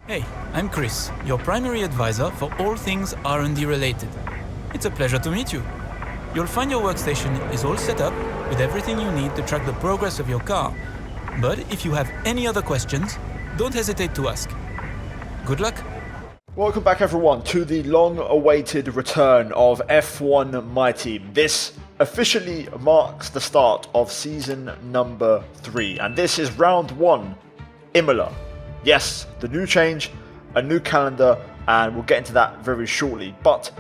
Hey, I'm Chris, your primary advisor for all things R&D related. It's a pleasure to meet you. You'll find your workstation is all set up with everything you need to track the progress of your car. But if you have any other questions, don't hesitate to ask. Good luck. Welcome back everyone to the long-awaited return of F1 My Team. This officially marks the start of season number 3, and this is round 1, Imola. Yes, the new change, a new calendar, and we'll get into that very shortly. But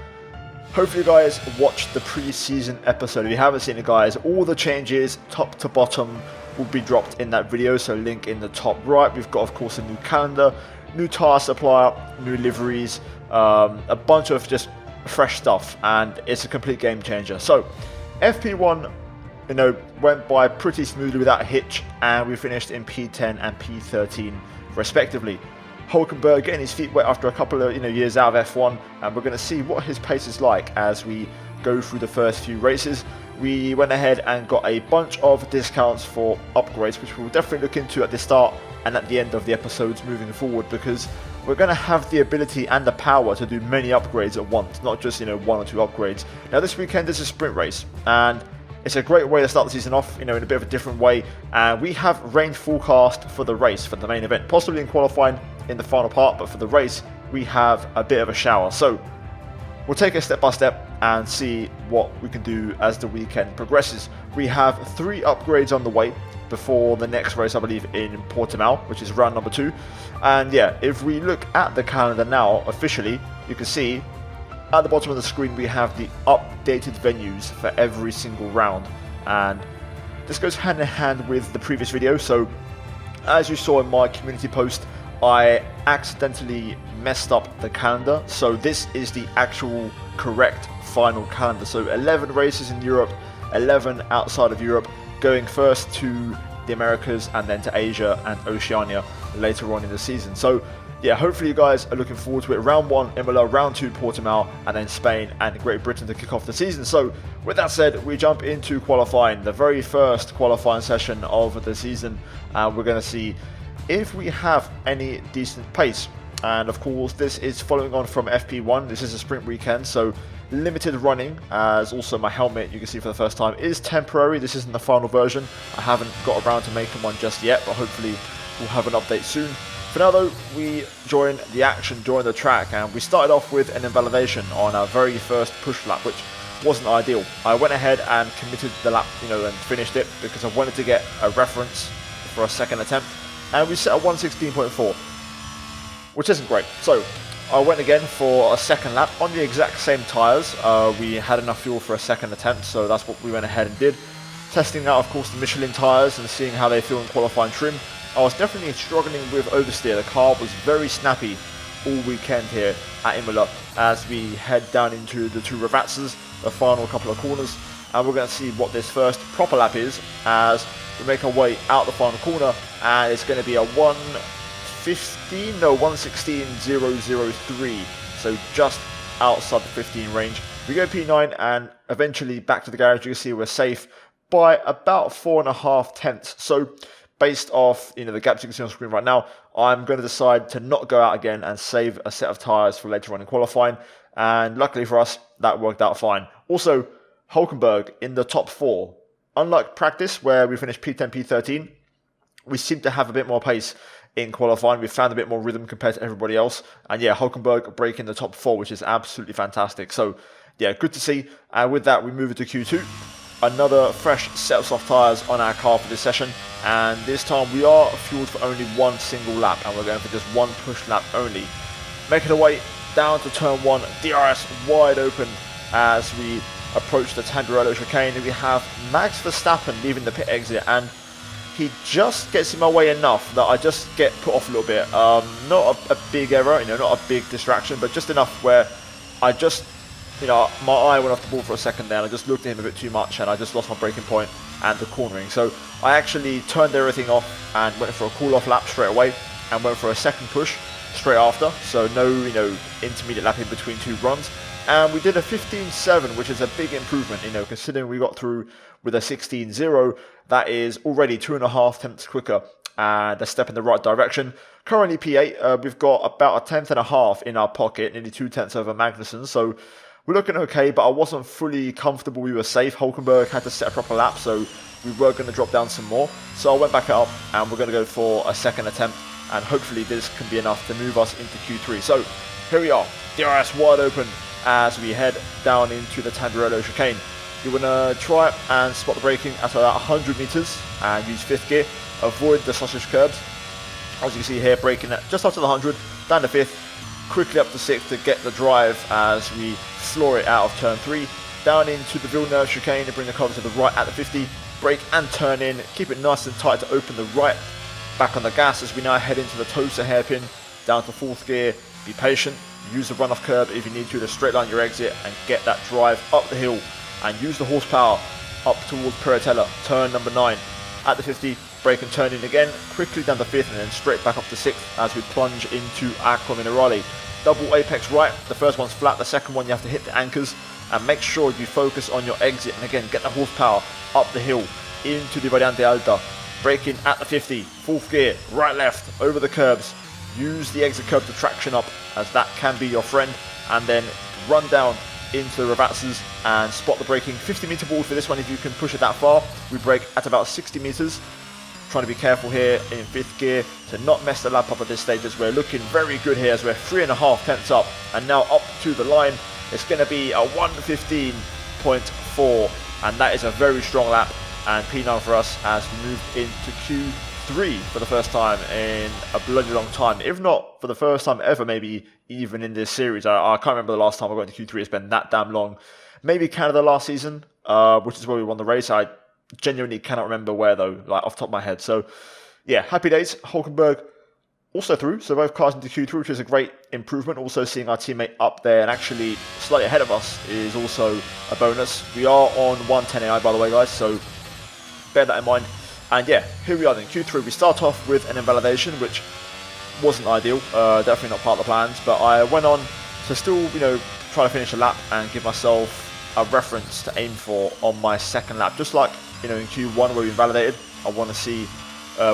hopefully you guys watched the pre-season episode. If you haven't seen it, guys, all the changes top to bottom will be dropped in that video, so link in the top right. We've got, of course, a new calendar, new tyre supplier, new liveries, a bunch of just fresh stuff, and it's a complete game changer. So FP1, went by pretty smoothly without a hitch, and we finished in P10 and P13 respectively. Hulkenberg getting his feet wet after a couple of years out of F1, and we're going to see what his pace is like as we go through the first few races. We went ahead and got a bunch of discounts for upgrades, which we'll definitely look into at the start and at the end of the episodes moving forward, because we're going to have the ability and the power to do many upgrades at once, not just 1 or 2 upgrades. Now this weekend is a sprint race, and it's a great way to start the season off, in a bit of a different way. And we have rain forecast for the race, for the main event, possibly in qualifying in the final part, but for the race we have a bit of a shower. So we'll take it step by step and see what we can do as the weekend progresses. We have 3 upgrades on the way before the next race, I believe, in Portimao, which is round number 2. And yeah, if we look at the calendar now officially, you can see at the bottom of the screen we have the updated venues for every single round, and this goes hand in hand with the previous video. So as you saw in my community post, I accidentally messed up the calendar, so this is the actual correct final calendar. So 11 races in Europe, 11 outside of Europe, going first to the Americas and then to Asia and Oceania later on in the season. So yeah, hopefully you guys are looking forward to it. Round 1 Imola, round 2 Portimao, and then Spain and Great Britain to kick off the season. So with that said, we jump into qualifying, the very first qualifying session of the season, and we're going to see if we have any decent pace. And of course this is following on from FP1. This is a sprint weekend, so limited running, as also my helmet, you can see for the first time, is temporary. This isn't the final version. I haven't got around to making one just yet, but hopefully we'll have an update soon. For now though, we join the action, join the track, and we started off with an invalidation on our very first push lap, which wasn't ideal. I went ahead and committed the lap, and finished it because I wanted to get a reference for a second attempt, and we set a 116.4, which isn't great. So I went again for a second lap on the exact same tyres. We had enough fuel for a second attempt, so that's what we went ahead and did. Testing out, of course, the Michelin Tyres and seeing how they feel in qualifying trim. I was definitely struggling with oversteer. The car was very snappy all weekend here at Imola as we head down into the 2 Ravazzas, the final couple of corners, and we're going to see what this first proper lap is as we make our way out the final corner, and it's going to be a 116.003, so just outside the 15 range. We go P9 and eventually back to the garage. You can see we're safe by about 4.5 tenths. So based off the gaps you can see on screen right now, I'm going to decide to not go out again and save a set of tyres for later on in qualifying, and luckily for us that worked out fine. Also, Hulkenberg in the top 4. Unlike practice where we finished P10, P13, we seem to have a bit more pace in qualifying. We found a bit more rhythm compared to everybody else, and yeah, Hulkenberg breaking the top 4, which is absolutely fantastic. So yeah, good to see. And with that, we move into Q2. Another fresh set of soft tyres on our car for this session, and this time we are fueled for only 1 single lap, and we're going for just 1 push lap only. Making our way down to turn 1, DRS wide open as we approach the Tamburello chicane. We have Max Verstappen leaving the pit exit, and he just gets in my way enough that I just get put off a little bit. Not a big error, not a big distraction, but just enough where I just my eye went off the ball for a second there, and I just looked at him a bit too much, and I just lost my braking point and the cornering. So I actually turned everything off and went for a cool-off lap straight away, and went for a second push straight after. So no, intermediate lap in between 2 runs. And we did a 15.7, which is a big improvement, considering we got through with a 16.0. That is already 2.5 tenths quicker and a step in the right direction. Currently P8, we've got about a tenth and a half in our pocket, nearly 2/10 over Magnussen, so we're looking okay, but I wasn't fully comfortable we were safe. Hulkenberg had to set a proper lap, so we were going to drop down some more. So I went back up, and we're going to go for a second attempt, and hopefully this can be enough to move us into Q3. So here we are, DRS wide open as we head down into the Tamburello chicane. You're going to try and spot the braking at about 100 meters and use 5th gear. Avoid the sausage curbs. As you can see here, braking at just after the 100, down to 5th, quickly up to 6th to get the drive as we floor it out of turn 3. Down into the Villeneuve chicane to bring the car to the right at the 50. Brake and turn in, keep it nice and tight to open the right. Back on the gas as we now head into the Tosa hairpin, down to 4th gear. Be patient, use the runoff curb if you need to straight line your exit and get that drive up the hill. And use the horsepower up towards Piratella, turn number 9. At the 50, brake and turn in again, quickly down to 5th and then straight back up to 6th as we plunge into Aqua Minerale. Double apex right, the first one's flat, the second one you have to hit the anchors and make sure you focus on your exit and again get the horsepower up the hill into the Variante Alta. Braking at the 50, 4th gear, right left, over the curbs. Use the exit curb to traction up as that can be your friend and then run down into the Ravazzas and spot the braking. 50 meter ball for this one if you can push it that far. We brake at about 60 meters. Trying to be careful here in 5th gear to not mess the lap up at this stage as we're looking very good here as we're 3.5 tenths up and now up to the line. It's going to be a 1:15.4 and that is a very strong lap and P9 for us as we move into Q3 for the first time in a bloody long time, if not for the first time ever, maybe even in this series. I can't remember the last time I got into Q3. It's been that damn long. Maybe Canada last season, which is where we won the race. I genuinely cannot remember where though, like off the top of my head. So yeah, happy days. Hulkenberg also through, so both cars into Q3, which is a great improvement. Also seeing our teammate up there and actually slightly ahead of us is also a bonus. We are on 110 AI by the way guys, so bear that in mind. And yeah, here we are then, Q3. We start off with an invalidation, which wasn't ideal, definitely not part of the plans, but I went on to still, try to finish a lap and give myself a reference to aim for on my second lap. Just like, in Q1 where we invalidated, I want to see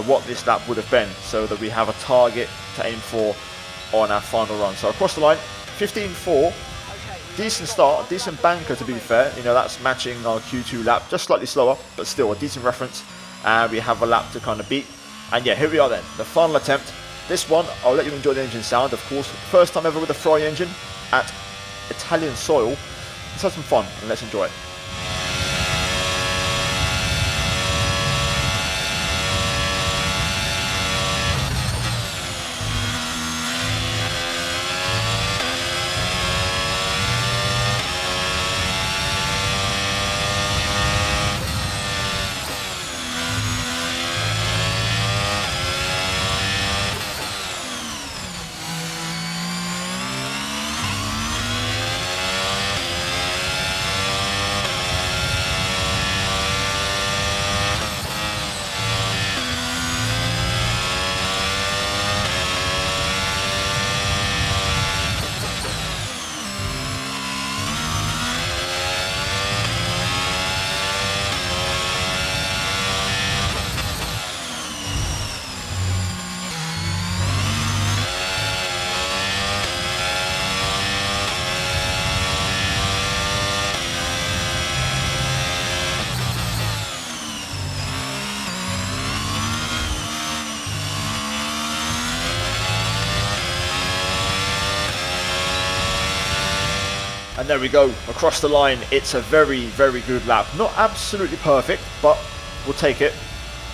what this lap would have been so that we have a target to aim for on our final run. So across the line, 15.4, decent start, decent banker to be fair. That's matching our Q2 lap, just slightly slower, but still a decent reference. And we have a lap to kind of beat. And yeah, here we are then, the final attempt. This one, I'll let you enjoy the engine sound, of course. First time ever with a Ferrari engine at Italian soil. Let's have some fun and let's enjoy it. And there we go, across the line. It's a very, very good lap. Not absolutely perfect, but we'll take it.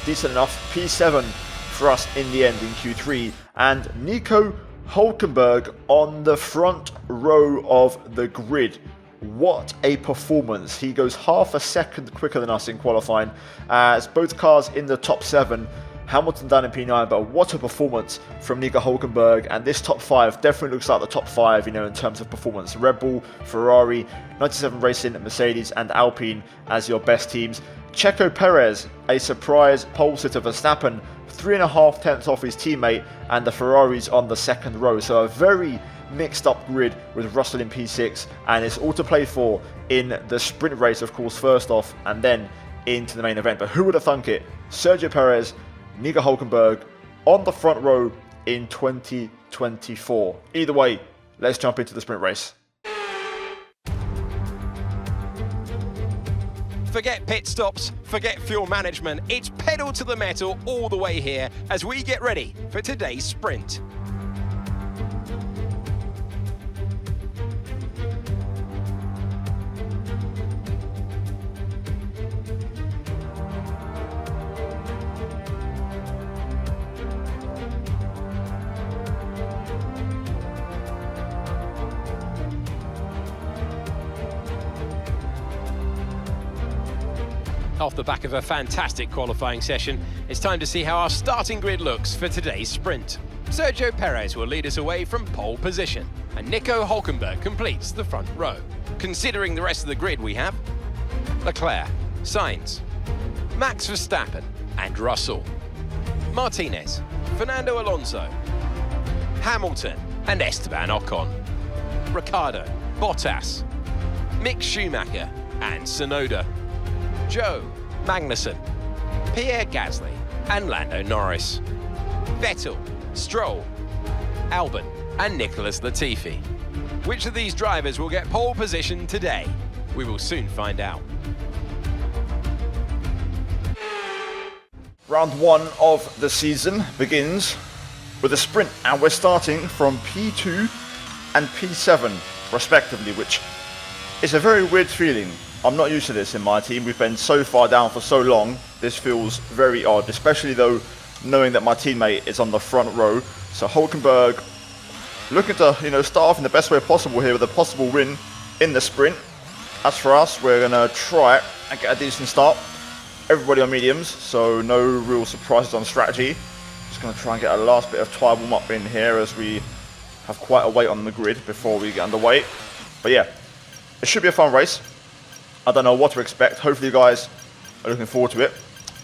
Decent enough. P7 for us in the end in Q3. And Nico Hulkenberg on the front row of the grid. What a performance. He goes half a second quicker than us in qualifying, as both cars in the top 7. Hamilton down in P9, but what a performance from Nico Hulkenberg. And this top 5 definitely looks like the top 5, in terms of performance. Red Bull, Ferrari, 97 Racing, Mercedes and Alpine as your best teams. Checo Perez, a surprise pole sitter for Verstappen, 3.5 tenths off his teammate, and the Ferraris on the second row. So a very mixed up grid with Russell in P6, and it's all to play for in the sprint race, of course, first off, and then into the main event. But who would have thunk it? Sergio Perez Nico Hulkenberg on the front row in 2024. Either way, let's jump into the sprint race. Forget pit stops, forget fuel management. It's pedal to the metal all the way here as we get ready for today's sprint. Off the back of a fantastic qualifying session, it's time to see how our starting grid looks for today's sprint. Sergio Perez will lead us away from pole position, and Nico Hulkenberg completes the front row. Considering the rest of the grid we have Leclerc, Sainz, Max Verstappen and Russell, Martinez, Fernando Alonso, Hamilton and Esteban Ocon, Ricciardo, Bottas, Mick Schumacher and Tsunoda, Joe, Magnussen, Pierre Gasly and Lando Norris, Vettel, Stroll, Albon and Nicholas Latifi. Which of these drivers will get pole position today? We will soon find out. Round one of the season begins with a sprint, and we're starting from P2 and P7 respectively, which is a very weird feeling. I'm not used to this in my team. We've been so far down for so long. This feels very odd, especially though knowing that my teammate is on the front row. So Hulkenberg looking to, start off in the best way possible here with a possible win in the sprint. As for us, we're gonna try and get a decent start. Everybody on mediums, so no real surprises on strategy. Just gonna try and get a last bit of tyre warm up in here as we have quite a weight on the grid before we get underway. But yeah, it should be a fun race. I don't know what to expect. Hopefully you guys are looking forward to it,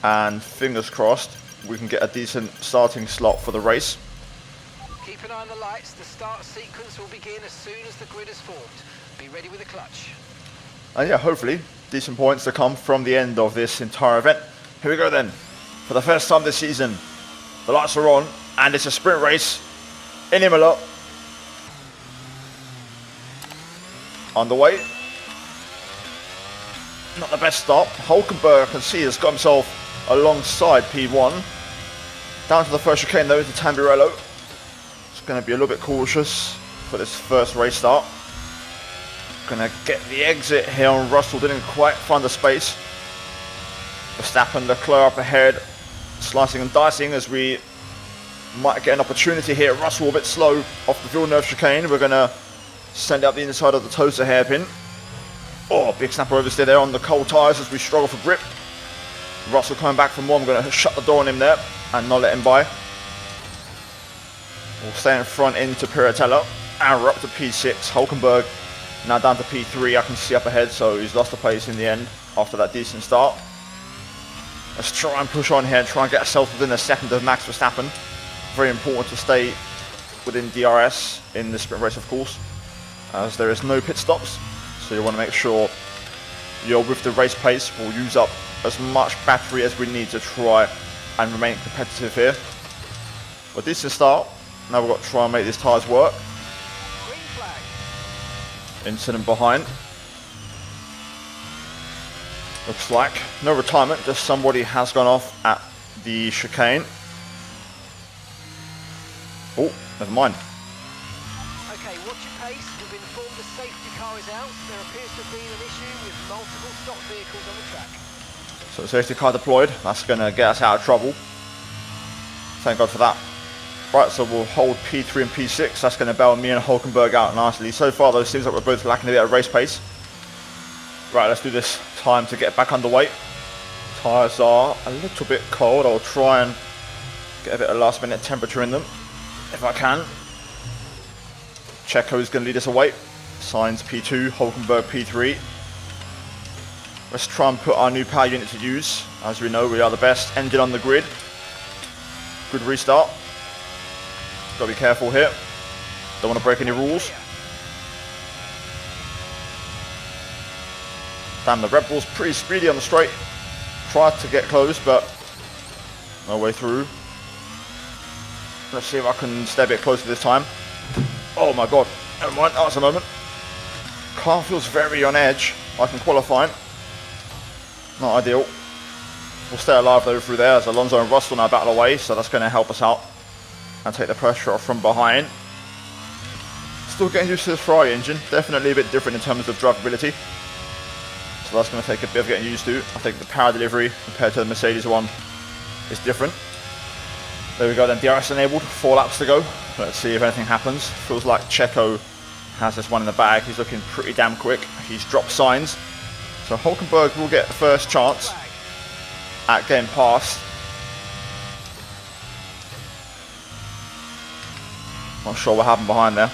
and fingers crossed we can get a decent starting slot for the race. Keep an eye on the lights. The start sequence will begin as soon as the grid is formed. Be ready with the clutch. And yeah, hopefully decent points to come from the end of this entire event. Here we go then. For the first time this season, the lights are on and it's a sprint race in Imola. Underway. Not the best start. Hulkenberg, I can see, has got himself alongside P1. Down to the first chicane though, into Tamburello. Just going to be a little bit cautious for this first race start. Going to get the exit here on Russell, didn't quite find the space. Verstappen, Leclerc up ahead, slicing and dicing as we might get an opportunity here. Russell a bit slow off the Villeneuve chicane. We're going to send out the inside of the Tosa hairpin. Oh, big snapper oversteer there on the cold tyres as we struggle for grip. Russell coming back from one, going to shut the door on him there and not let him by. We'll stay in front into Piratella, and we're up to P6. Hulkenberg now down to P3, I can see up ahead, so he's lost the pace in the end after that decent start. Let's try and push on here and try and get ourselves within a second of Max Verstappen. Very important to stay within DRS in the sprint race, of course, as there is no pit stops. So you want to make sure you're with the race pace. We'll use up as much battery as we need to try and remain competitive here. But decent start. Now we've got to try and make these tyres work. Green flag. Incident behind. Looks like no retirement, just somebody has gone off at the chicane. Oh, never mind. Okay, watch your pace. We've been informed the safety car is out. There appears to have been an issue with multiple stock vehicles on the track. So safety car deployed. That's going to get us out of trouble. Thank God for that. Right, so we'll hold P3 and P6. That's going to bail me and Hulkenberg out nicely. So far, though, it seems like we're both lacking a bit of race pace. Right, let's do this. Time to get back underway. Tyres are a little bit cold. I'll try and get a bit of last minute temperature in them if I can. Checo's going to lead us away. Sainz P2, Hulkenberg P3. Let's try and put our new power unit to use. As we know, we are the best engine on the grid. Good restart. Got to be careful here. Don't want to break any rules. Damn, the Red Bull's pretty speedy on the straight. Tried to get close, but No way through. Let's see if I can stay a bit closer this time. Oh my god. Never mind, that was a moment. Car feels very on edge, like in qualifying. Not ideal. We'll stay alive though through there as Alonso and Russell now battle away, so that's going to help us out and take the pressure off from behind. Still getting used to this Ferrari engine, definitely a bit different in terms of drivability. So that's going to take a bit of getting used to. I think the power delivery compared to the Mercedes one is different. There we go then, DRS enabled, 4 laps to go. Let's see if anything happens. Feels like Checo has this one in the bag. He's looking pretty damn quick. He's dropped signs. So Hulkenberg will get the first chance at getting past. Not sure what happened behind there.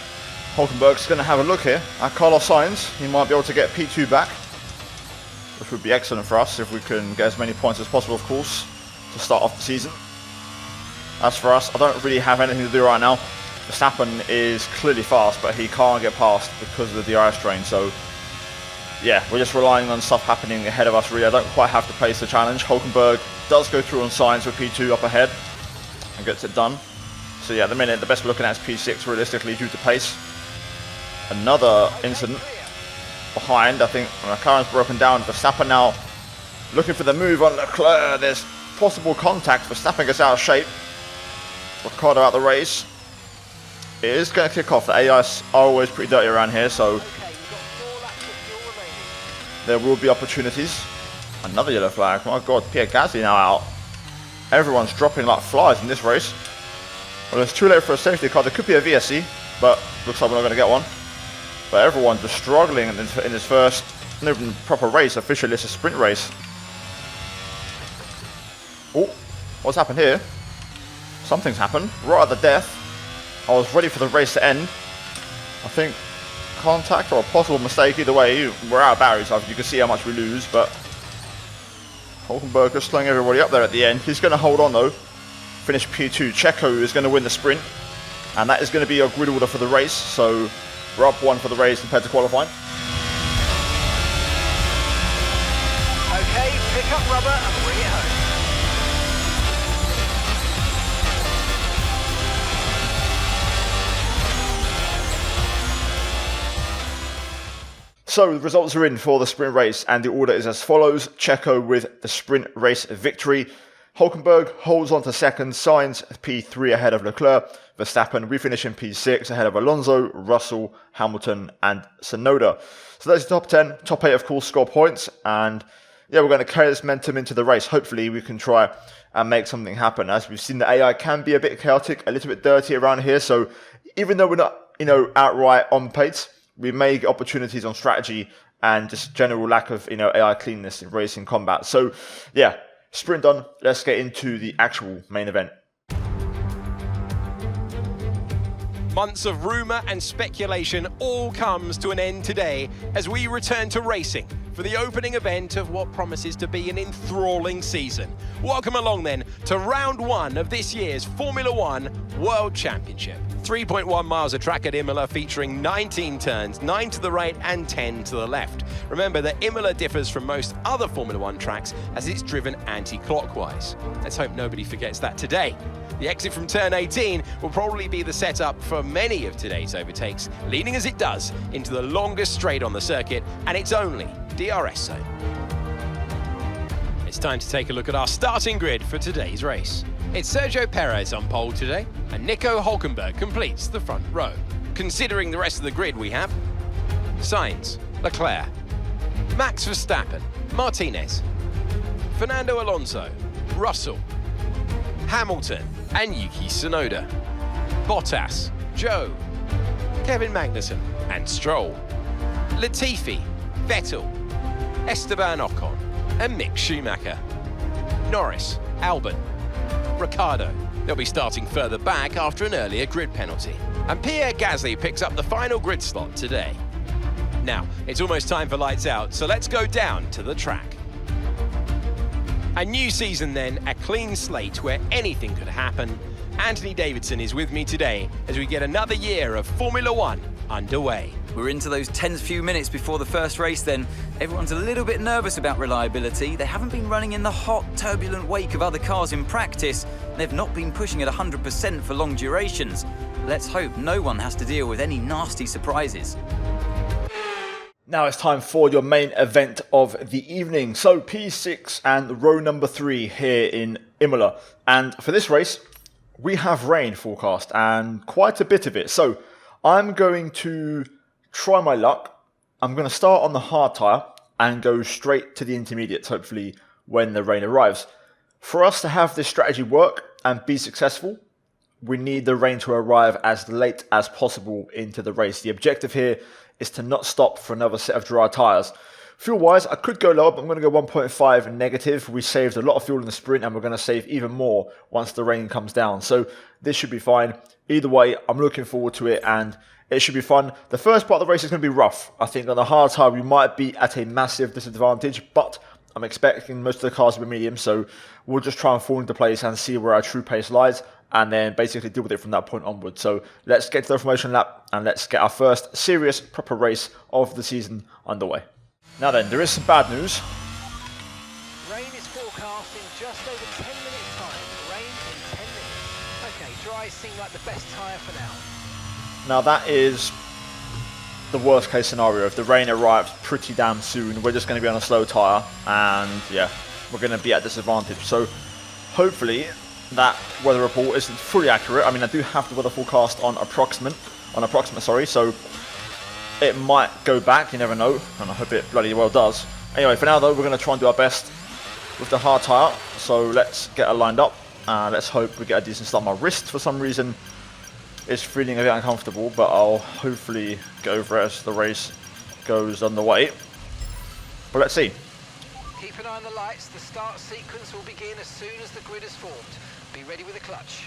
Hulkenberg's going to have a look here at Carlos Sainz. He might be able to get P2 back, which would be excellent for us if we can get as many points as possible, of course, to start off the season. As for us, I don't really have anything to do right now. Verstappen is clearly fast, but he can't get past because of the DRS drain. So, yeah, we're just relying on stuff happening ahead of us, really. I don't quite have to pace the challenge. Hulkenberg does go through on Sainz with P2 up ahead and gets it done. So, yeah, at the minute, the best we're looking at is P6, realistically, due to pace. Another incident behind. I think McLaren's broken down. Verstappen now looking for the move on Leclerc. There's possible contact. Verstappen gets out of shape. Ricciardo out the race. It is going to kick off. The AIs are always pretty dirty around here, so there will be opportunities. Another yellow flag. My god, Pierre Gasly now out. Everyone's dropping like flies in this race. Well, it's too late for a safety car. There could be a VSC, but looks like we're not going to get one. But everyone's just struggling in this first, not even proper race. Officially, it's a sprint race. Oh, what's happened here? Something's happened. Right at the death. I was ready for the race to end. I think contact or a possible mistake. Either way, we're out of batteries. You can see how much we lose. But Hulkenberg is slowing everybody up there at the end. He's going to hold on though. Finish P2. Checo is going to win the sprint. And that is going to be our grid order for the race. So we're up 1 for the race compared to qualifying. Okay, pick up rubber and bring it home. So the results are in for the sprint race, and the order is as follows. Checo with the sprint race victory. Hulkenberg holds on to second. Sainz P3 ahead of Leclerc. Verstappen, we finish in P6 ahead of Alonso, Russell, Hamilton and Tsunoda. So that's the top 10. Top 8, of course, score points. And yeah, we're going to carry this momentum into the race. Hopefully we can try and make something happen. As we've seen, the AI can be a bit chaotic, a little bit dirty around here. So even though we're not, outright on pace, we may get opportunities on strategy and just general lack of, AI cleanness in racing combat. So yeah, sprint done. Let's get into the actual main event. Months of rumour and speculation all comes to an end today as we return to racing for the opening event of what promises to be an enthralling season. Welcome along then to round 1 of this year's Formula 1 World Championship. 3.1 miles of track at Imola featuring 19 turns, 9 to the right and 10 to the left. Remember that Imola differs from most other Formula 1 tracks as it's driven anti-clockwise. Let's hope nobody forgets that today. The exit from turn 18 will probably be the setup for many of today's overtakes, leading as it does into the longest straight on the circuit and its only DRS zone. It's time to take a look at our starting grid for today's race. It's Sergio Perez on pole today, and Nico Hulkenberg completes the front row. Considering the rest of the grid we have Sainz, Leclerc, Max Verstappen, Martinez, Fernando Alonso, Russell, Hamilton and Yuki Tsunoda, Bottas, Joe, Kevin Magnussen and Stroll, Latifi, Vettel, Esteban Ocon and Mick Schumacher, Norris, Albon, Ricciardo. They'll be starting further back after an earlier grid penalty. And Pierre Gasly picks up the final grid slot today. Now, it's almost time for lights out, so let's go down to the track. A new season then, a clean slate where anything could happen, Anthony Davidson is with me today as we get another year of Formula One underway. We're into those tense few minutes before the first race then. Everyone's a little bit nervous about reliability. They haven't been running in the hot, turbulent wake of other cars in practice. They've not been pushing at 100% for long durations. Let's hope no one has to deal with any nasty surprises. Now it's time for your main event of the evening. So P6 and row number 3 here in Imola. And for this race, we have rain forecast and quite a bit of it. So I'm going to try my luck. I'm going to start on the hard tyre and go straight to the intermediates, hopefully when the rain arrives. For us to have this strategy work and be successful, we need the rain to arrive as late as possible into the race. The objective here is to not stop for another set of dry tyres. Fuel-wise, I could go lower, but I'm going to go 1.5 negative. We saved a lot of fuel in the sprint, and we're going to save even more once the rain comes down. So this should be fine. Either way, I'm looking forward to it, and it should be fun. The first part of the race is going to be rough. I think on the hard tyre, we might be at a massive disadvantage, but I'm expecting most of the cars to be medium, so we'll just try and fall into place and see where our true pace lies, and then basically deal with it from that point onward. So let's get to the formation lap, and let's get our first serious, proper race of the season underway. Now then, there is some bad news. Rain is forecast in just over 10 minutes time. Rain in 10 minutes. Okay, dry seem like the best tyre for now. Now that is the worst case scenario. If the rain arrives pretty damn soon, we're just going to be on a slow tyre, and yeah, we're going to be at disadvantage. So hopefully that weather report isn't fully accurate. I mean, I do have the weather forecast on approximate, so it might go back, you never know, and I hope it bloody well does. Anyway, for now though, we're going to try and do our best with the hard tyre, so let's get her lined up, and let's hope we get a decent start. My wrist, for some reason, is feeling a bit uncomfortable, but I'll hopefully get over it as the race goes underway. But let's see. Keep an eye on the lights. The start sequence will begin as soon as the grid is formed. Be ready with the clutch.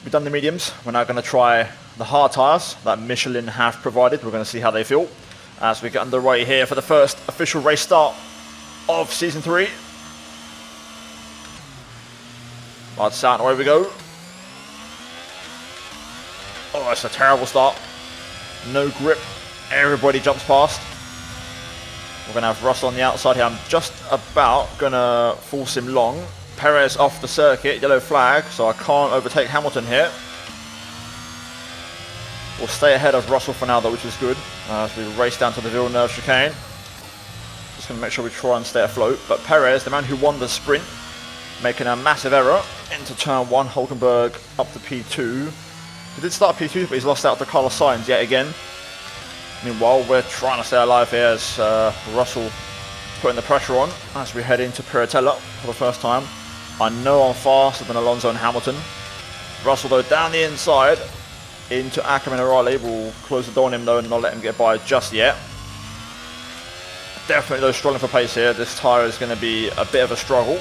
We've done the mediums. We're now going to try the hard tyres that Michelin have provided. We're going to see how they feel as we get underway here for the first official race start of Season 3. Lights out, and away we go. Oh, it's a terrible start. No grip. Everybody jumps past. We're going to have Russell on the outside here. I'm just about going to force him long. Perez off the circuit, yellow flag, so I can't overtake Hamilton here. We'll stay ahead of Russell for now though, which is good, as we race down to the Villeneuve chicane. Just going to make sure we try and stay afloat. But Perez, the man who won the sprint, making a massive error into turn 1. Hulkenberg up to P2. He did start P2, but he's lost out to Carlos Sainz yet again. Meanwhile, we're trying to stay alive here as Russell putting the pressure on as we head into Piratella for the first time. I know I'm faster than Alonso and Hamilton. Russell though down the inside into Ackerman and Riley. We'll close the door on him though and not let him get by just yet. Definitely though struggling for pace here. This tyre is going to be a bit of a struggle.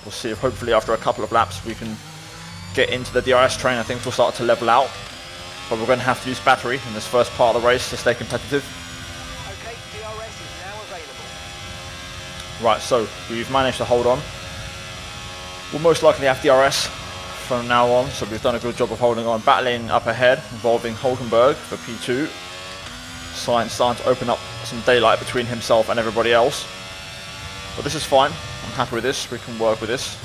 We'll see if hopefully after a couple of laps we can get into the DRS train. I think we'll start to level out. But we're going to have to use battery in this first part of the race to stay competitive. Okay, DRS is now available. Right, so we've managed to hold on. We'll most likely have DRS from now on, so we've done a good job of holding on. Battling up ahead, involving Hulkenberg for P2. Sainz starting to open up some daylight between himself and everybody else. But this is fine. I'm happy with this. We can work with this.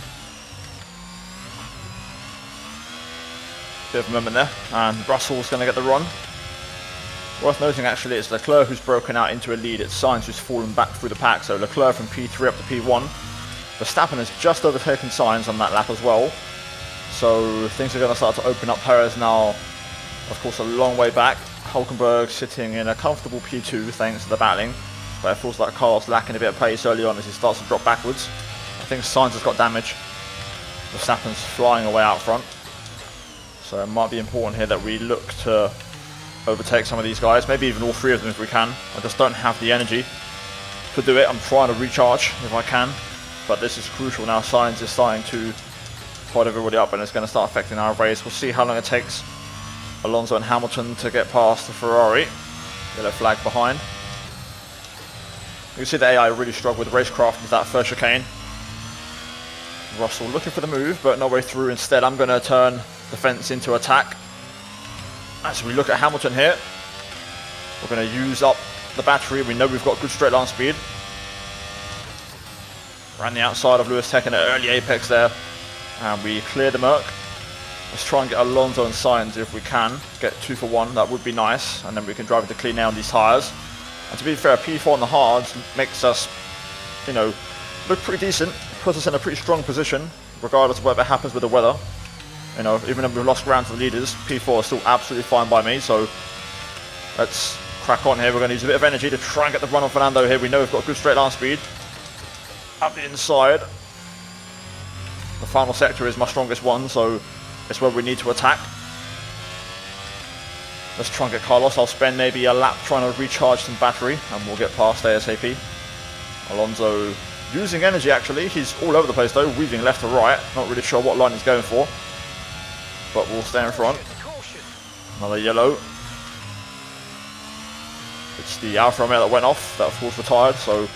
Bit of a moment there, and Russell's going to get the run. Worth noting actually, it's Leclerc who's broken out into a lead. It's Sainz who's fallen back through the pack, so Leclerc from P3 up to P1. Verstappen has just overtaken Sainz on that lap as well. So things are going to start to open up. Perez now, of course, a long way back. Hulkenberg sitting in a comfortable P2 thanks to the battling. But it feels like Carlos lacking a bit of pace early on as he starts to drop backwards. I think Sainz has got damage. Verstappen's flying away out front. So it might be important here that we look to overtake some of these guys, maybe even all three of them if we can. I just don't have the energy to do it. I'm trying to recharge if I can, but this is crucial now. Sainz is starting to hold everybody up and it's going to start affecting our race. We'll see how long it takes Alonso and Hamilton to get past the Ferrari. Yellow flag behind. You can see the AI really struggled with racecraft with that first chicane. Russell looking for the move, but no way through. Instead, I'm going to turn defense into attack. As we look at Hamilton here, we're going to use up the battery. We know we've got good straight line speed. Ran the outside of Lewis taking an early apex there, and we cleared the Merc. Let's try and get Alonso and Sainz if we can. Get 2 for 1, that would be nice, and then we can drive into clean air on these tyres. And to be fair, P4 on the hards makes us, you know, look pretty decent. Puts us in a pretty strong position, regardless of whatever happens with the weather. You know, even if we've lost ground to the leaders, P4 is still absolutely fine by me. So let's crack on here. We're going to use a bit of energy to try and get the run on Fernando here. We know we've got good straight line speed. Up the inside. The final sector is my strongest one, so it's where we need to attack. Let's try and get Carlos. I'll spend maybe a lap trying to recharge some battery, and we'll get past ASAP. Alonso using energy actually. He's all over the place though, weaving left to right. Not really sure what line he's going for, but we'll stay in front. Another yellow. It's the Alfa Romeo that went off, that of course retired, so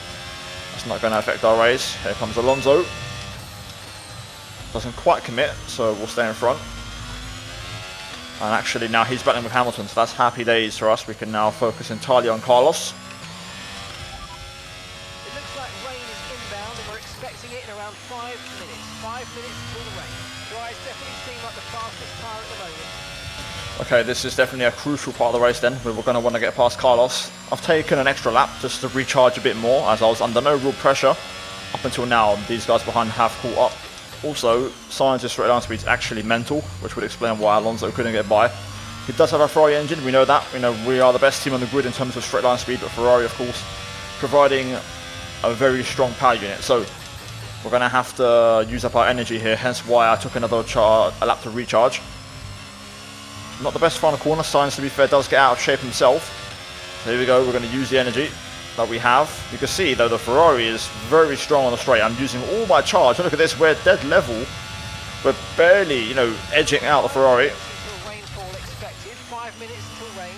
that's not going to affect our race. Here comes Alonso. Doesn't quite commit, so we'll stay in front. And actually now he's battling with Hamilton, so that's happy days for us. We can now focus entirely on Carlos. It looks like rain is inbound and we're expecting it in around 5 minutes. 5 minutes until the rain. Dries definitely seem like the fastest tyre at the moment. Okay, this is definitely a crucial part of the race then. We're going to want to get past Carlos. I've taken an extra lap just to recharge a bit more, as I was under no real pressure up until now. These guys behind have caught up. Also, Sainz's straight line speed is actually mental, which would explain why Alonso couldn't get by. He does have a Ferrari engine, we know that. We know we are the best team on the grid in terms of straight line speed, but Ferrari, of course, providing a very strong power unit. So we're going to have to use up our energy here, hence why I took another a lap to recharge. Not the best final corner. Sainz, to be fair, does get out of shape himself. So here we go, we're going to use the energy that we have. You can see though the Ferrari is very strong on the straight. I'm using all my charge. Look at this, we're dead level. We're barely, you know, edging out the Ferrari. Until rainfall expected. 5 minutes until rain.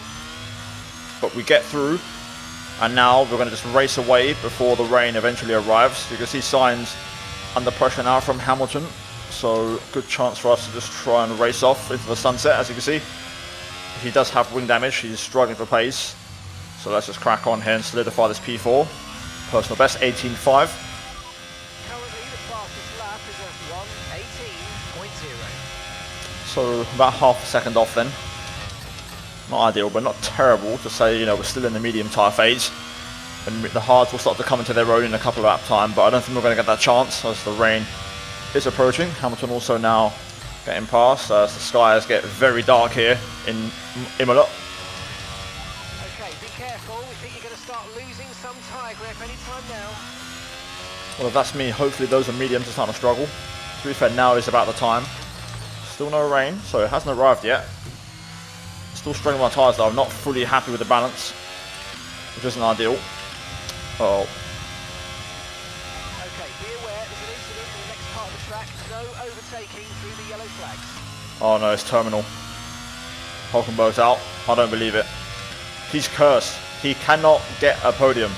But we get through, and now we're going to just race away before the rain eventually arrives. You can see Sainz under pressure now from Hamilton, so good chance for us to just try and race off into the sunset. As you can see, he does have wing damage. He's struggling for pace. So let's just crack on here and solidify this P4. Personal best, 18.5. Currently the fastest lap is of 1:18.0. So about half a second off then. Not ideal, but not terrible to say, you know, we're still in the medium tyre phase. And the hards will start to come into their own in a couple of lap time, but I don't think we're going to get that chance as the rain is approaching. Hamilton also now getting past as the skies get very dark here in Imola. Careful, we think you're going to start losing some tyre grip anytime now. Well, if that's me, hopefully those are mediums are starting to struggle. To be fair, now is about the time. Still no rain, so it hasn't arrived yet. Still struggling with my tyres though. I'm not fully happy with the balance, which isn't ideal. Oh. Okay, be aware, there's an incident in the next part of the track. No overtaking through the yellow flags. Oh no, it's terminal. Hulkenberg's out. I don't believe it. He's cursed. He cannot get a podium.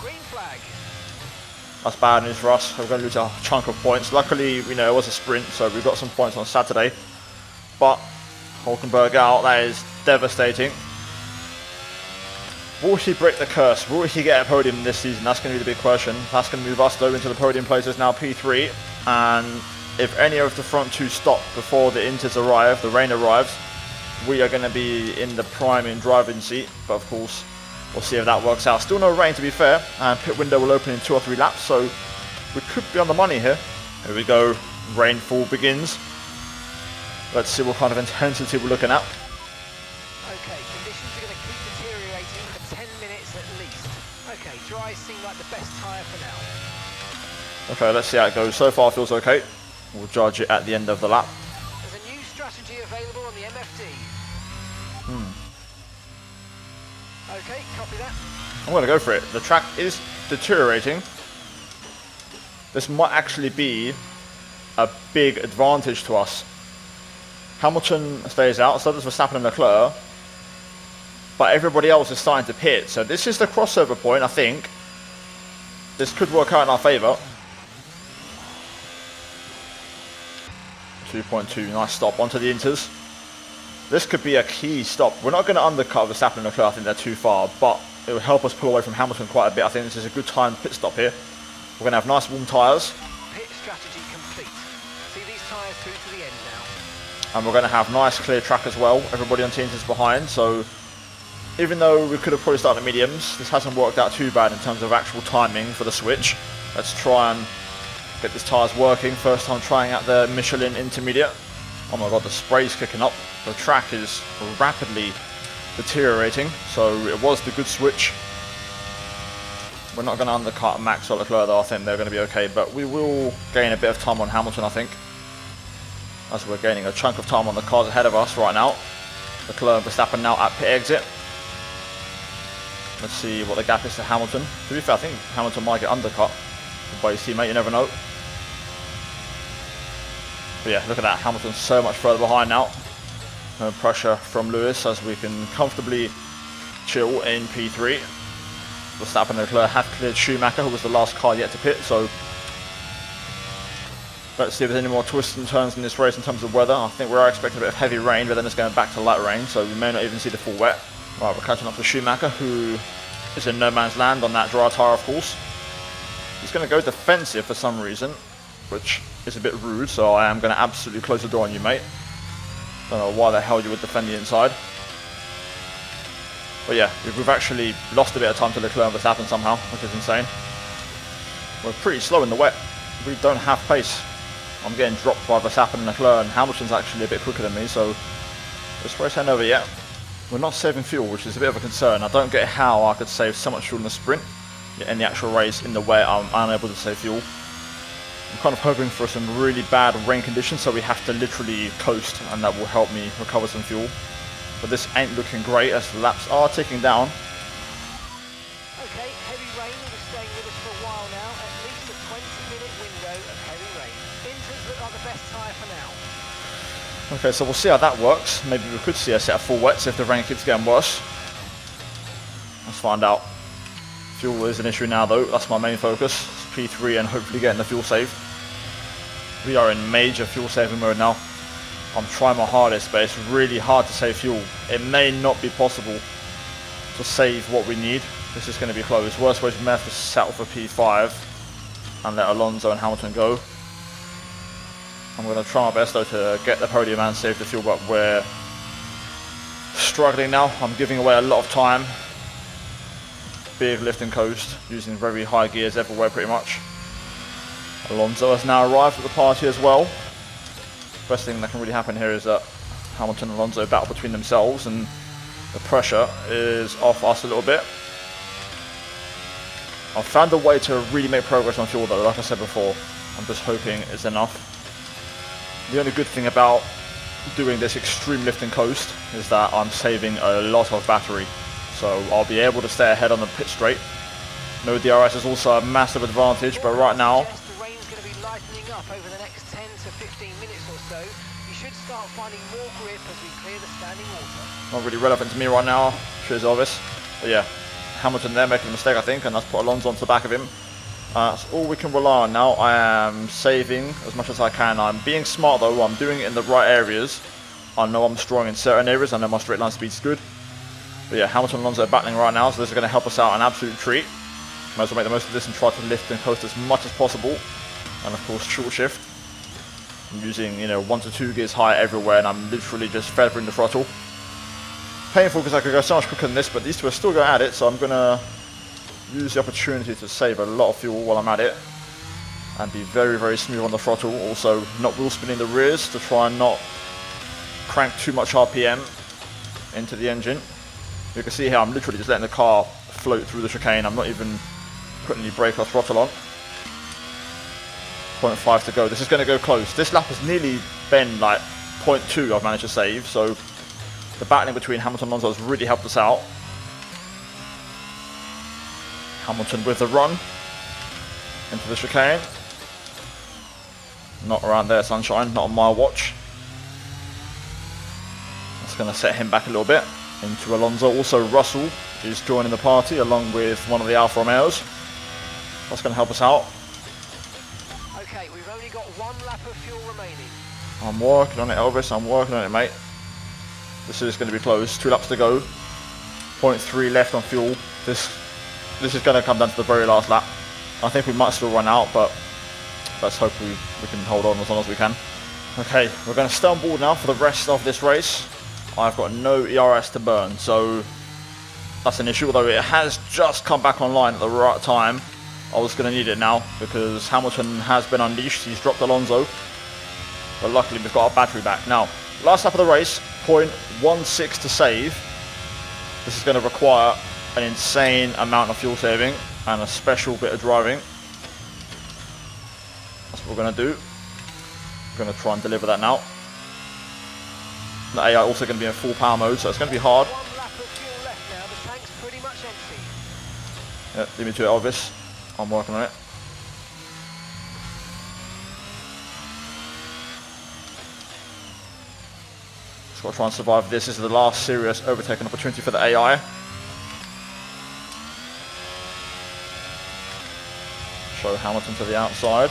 Green flag. That's bad news for us. We're going to lose a chunk of points. Luckily, you know, it was a sprint, so we got some points on Saturday. But Hulkenberg out, that is devastating. Will he break the curse? Will he get a podium this season? That's going to be the big question. That's going to move us though into the podium places now, P3. And if any of the front two stop before the Inters arrive, the rain arrives, we are going to be in the prime in driving seat. But of course, we'll see if that works out. Still no rain to be fair, and pit window will open in 2 or 3 laps, so we could be on the money here. Here we go, rainfall begins. Let's see what kind of intensity we're looking at. Okay, conditions are going to keep deteriorating for 10 minutes at least. Okay, dry seem like the best tyre for now. Okay, let's see how it goes. So far feels okay. We'll judge it at the end of the lap. There's a new strategy available on the MFD. Okay, copy that. I'm going to go for it. The track is deteriorating. This might actually be a big advantage to us. Hamilton stays out, so does Verstappen and Leclerc. But everybody else is starting to pit. So this is the crossover point, I think. This could work out in our favour. 2.2, nice stop onto the Inters. This could be a key stop. We're not going to undercut Verstappen and Leclerc, I think they're too far, but it will help us pull away from Hamilton quite a bit. I think this is a good time pit stop here. We're going to have nice warm tyres. Pit strategy complete. See these tyres through to the end now. And we're going to have nice clear track as well. Everybody on teams is behind, so even though we could have probably started at mediums, this hasn't worked out too bad in terms of actual timing for the switch. Let's try and get these tyres working. First time trying out the Michelin Intermediate. Oh my god, the spray's kicking up. The track is rapidly deteriorating, so it was the good switch. We're not going to undercut Max or Leclerc though. I think they're going to be okay, but we will gain a bit of time on Hamilton, I think, as we're gaining a chunk of time on the cars ahead of us right now. Leclerc and Verstappen now at pit exit. Let's see what the gap is to Hamilton. To be fair, I think Hamilton might get undercut by his teammate, you never know. But yeah, look at that, Hamilton's so much further behind now. No pressure from Lewis as we can comfortably chill in P3. Verstappen and Leclerc have cleared Schumacher, who was the last car yet to pit, so let's see if there's any more twists and turns in this race in terms of weather. I think we are expecting a bit of heavy rain, but then it's going back to light rain, so we may not even see the full wet. Right, we're catching up to Schumacher, who is in no man's land on that dry tyre, of course. He's going to go defensive for some reason, which is a bit rude, so I am going to absolutely close the door on you, mate. Don't know why the hell you would defend the inside. But yeah, we've actually lost a bit of time to Leclerc and Verstappen somehow, which is insane. We're pretty slow in the wet. We don't have pace. I'm getting dropped by Verstappen and Leclerc, and Hamilton's actually a bit quicker than me, so this race ain't over yet. We're not saving fuel, which is a bit of a concern. I don't get how I could save so much fuel in the sprint, yet in the actual race, in the wet, I'm unable to save fuel. I'm kind of hoping for some really bad rain conditions, so we have to literally coast, and that will help me recover some fuel. But this ain't looking great as the laps are ticking down. Okay, heavy rain will be staying with us for a while now. At least a 20-minute window of heavy rain. Inters look like the best tyre for now. Okay, so we'll see how that works. Maybe we could see a set of full wets if the rain keeps getting worse. Let's find out. Fuel is an issue now though, that's my main focus. It's P3 and hopefully getting the fuel saved. We are in major fuel saving mode now. I'm trying my hardest, but it's really hard to save fuel. It may not be possible to save what we need. This is going to be close. Worst way, we may have to settle for P5 and let Alonso and Hamilton go. I'm going to try my best though to get the podium and save the fuel, but we're struggling now. I'm giving away a lot of time. Big lift and coast, using very high gears everywhere pretty much. Alonso has now arrived at the party as well. Best thing that can really happen here is that Hamilton and Alonso battle between themselves, and the pressure is off us a little bit. I've found a way to really make progress on fuel though, like I said before. I'm just hoping it's enough. The only good thing about doing this extreme lift and coast is that I'm saving a lot of battery. So I'll be able to stay ahead on the pit straight. No DRS is also a massive advantage, but right now the rain's going to be lightening up over the next 10 to 15 minutes or so. You should start finding more grip as we clear the standing water. not really relevant to me right now, sure is obvious. But yeah, Hamilton there making a mistake I think, and that's put Alonso onto the back of him. That's all we can rely on now. I am saving as much as I can. I'm being smart though, I'm doing it in the right areas. I know I'm strong in certain areas, I know my straight line speed is good. But yeah, Hamilton and Alonso are battling right now, so this is going to help us out, an absolute treat. Might as well make the most of this and try to lift and coast as much as possible. And of course, short shift. I'm using, 1 to 2 gears high everywhere, and I'm literally just feathering the throttle. Painful because I could go so much quicker than this, but these two are still going at it, so I'm going to use the opportunity to save a lot of fuel while I'm at it. And be very, very smooth on the throttle. Also, not wheel spinning the rears to try and not crank too much RPM into the engine. You can see here I'm literally just letting the car float through the chicane. I'm not even putting any brake or throttle on. 0.5 to go. This is going to go close. This lap has nearly been like 0.2 I've managed to save, so the battling between Hamilton and Alonso has really helped us out. Hamilton with the run into the chicane. Not around there, sunshine, not on my watch. That's going to set him back a little bit. Into Alonso. Also Russell is joining the party along with one of the Alfa Romeos. That's going to help us out. Okay, we've only got 1 lap of fuel remaining. I'm working on it, Elvis. I'm working on it, mate. This is going to be close. 2 laps to go. 0.3 left on fuel. This is going to come down to the very last lap. I think we might still run out, but let's hope we can hold on as long as we can. Okay, we're going to stay on board now for the rest of this race. I've got no ERS to burn, so that's an issue, although it has just come back online at the right time. I was going to need it now because Hamilton has been unleashed. He's dropped Alonso, but luckily we've got our battery back. Now, last lap of the race, 0.16 to save. This is going to require an insane amount of fuel saving and a special bit of driving. That's what we're going to do. We're going to try and deliver that now. The AI also going to be in full power mode, so it's going to be hard. 1 lap of fuel left now, the tank's pretty much empty. Yeah, leave me to it, Elvis. I'm working on it. Just got to try and survive this. This is the last serious overtaking opportunity for the AI. Show Hamilton to the outside.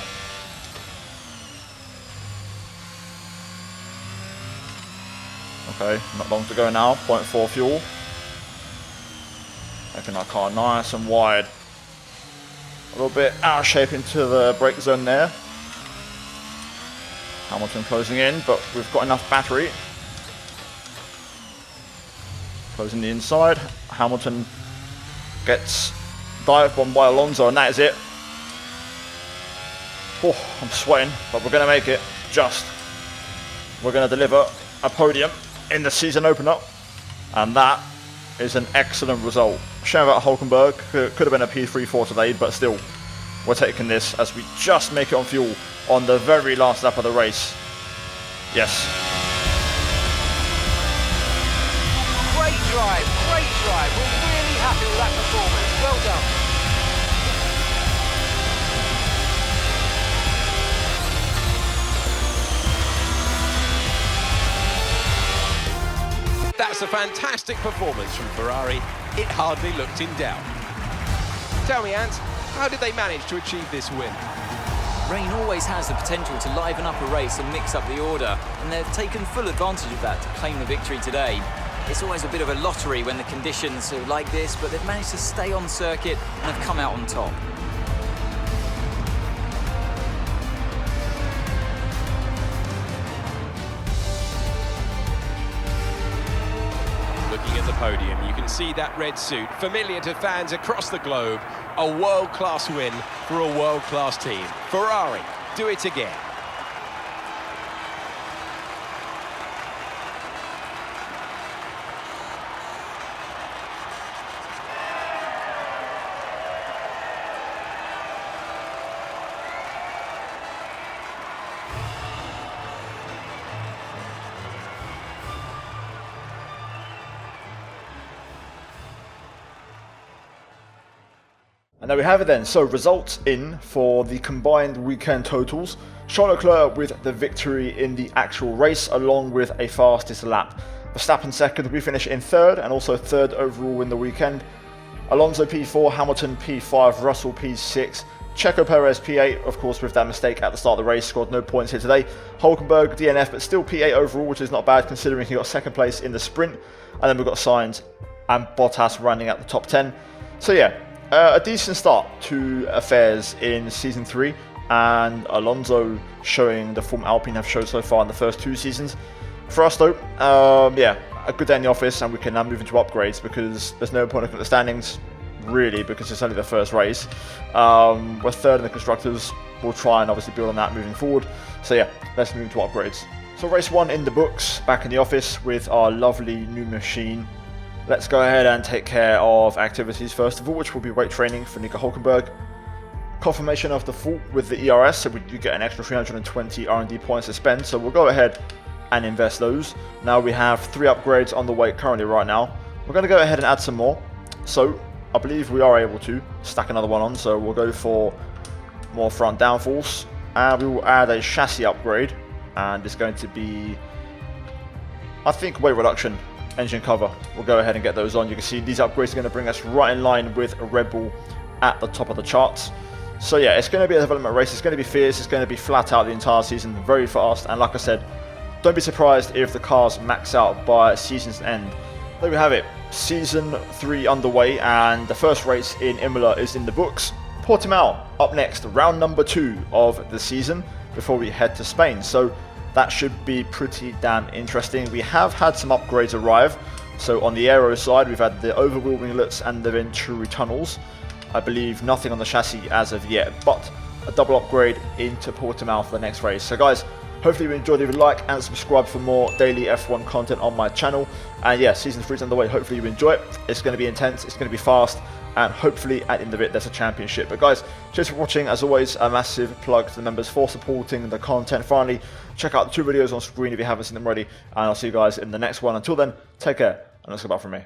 Okay, not long to go now. 0.4 fuel. Making our car nice and wide. A little bit out of shape into the brake zone there. Hamilton closing in, but we've got enough battery. Closing the inside. Hamilton gets dive bombed by Alonso, and that is it. Oh, I'm sweating, but we're going to make it. Just. We're going to deliver a podium in the season opener, and that is an excellent result. Shame about Hulkenberg. Could have been a P3-4 today, but still, we're taking this as we just make it on fuel on the very last lap of the race. Yes. Great drive, great drive. We're really happy with that performance. Well done. That's a fantastic performance from Ferrari. It hardly looked in doubt. Tell me, Ant, how did they manage to achieve this win? Rain always has the potential to liven up a race and mix up the order, and they've taken full advantage of that to claim the victory today. It's always a bit of a lottery when the conditions are like this, but they've managed to stay on circuit and have come out on top. Looking at the podium, you can see that red suit, familiar to fans across the globe. A world-class win for a world-class team. Ferrari, do it again. And there we have it then. So results in for the combined weekend totals. Charles Leclerc with the victory in the actual race, along with a fastest lap. Verstappen second, we finish in third, and also third overall in the weekend. Alonso P4, Hamilton P5, Russell P6, Checo Perez P8, of course with that mistake at the start of the race, scored no points here today. Hulkenberg DNF, but still P8 overall, which is not bad considering he got second place in the sprint. And then we've got Sainz and Bottas running at the top 10. So yeah, a decent start to affairs in Season 3, and Alonso showing the form Alpine have showed so far in the first 2 seasons. For us though, yeah, a good day in the office, and we can now move into upgrades because there's no point looking at the standings, really, because it's only the first race. We're third in the Constructors. We'll try and obviously build on that moving forward. So yeah, let's move into upgrades. So race 1 in the books, back in the office with our lovely new machine. Let's go ahead and take care of activities first of all, which will be weight training for Nico Hulkenberg. Confirmation of the fault with the ERS, so we do get an extra 320 R&D points to spend, so we'll go ahead and invest those. Now we have 3 upgrades on the way currently right now. We're going to go ahead and add some more. So I believe we are able to stack another one on, so we'll go for more front downforce. And we will add a chassis upgrade, and it's going to be, I think, weight reduction. Engine cover. We'll go ahead and get those on. You can see these upgrades are going to bring us right in line with Red Bull at the top of the charts. So yeah, it's going to be a development race. It's going to be fierce. It's going to be flat out the entire season, very fast. And like I said, don't be surprised if the cars max out by season's end. There we have it. Season 3 underway, and the first race in Imola is in the books. Portimao up next, round number 2 of the season before we head to Spain. So that should be pretty damn interesting. We have had some upgrades arrive. So on the aero side, we've had the overwheel winglets and the Venturi tunnels. I believe nothing on the chassis as of yet, but a double upgrade into Portimao for the next race. So guys, hopefully you enjoyed. Leave a like and subscribe for more daily F1 content on my channel. And yeah, season 3 is underway. Hopefully you enjoy it. It's going to be intense, it's going to be fast, and hopefully at the end of it there's a championship. But guys, cheers for watching. As always, a massive plug to the members for supporting the content. Finally, check out the 2 videos on screen if you haven't seen them already, and I'll see you guys in the next one. Until then, take care, and let's go back from me.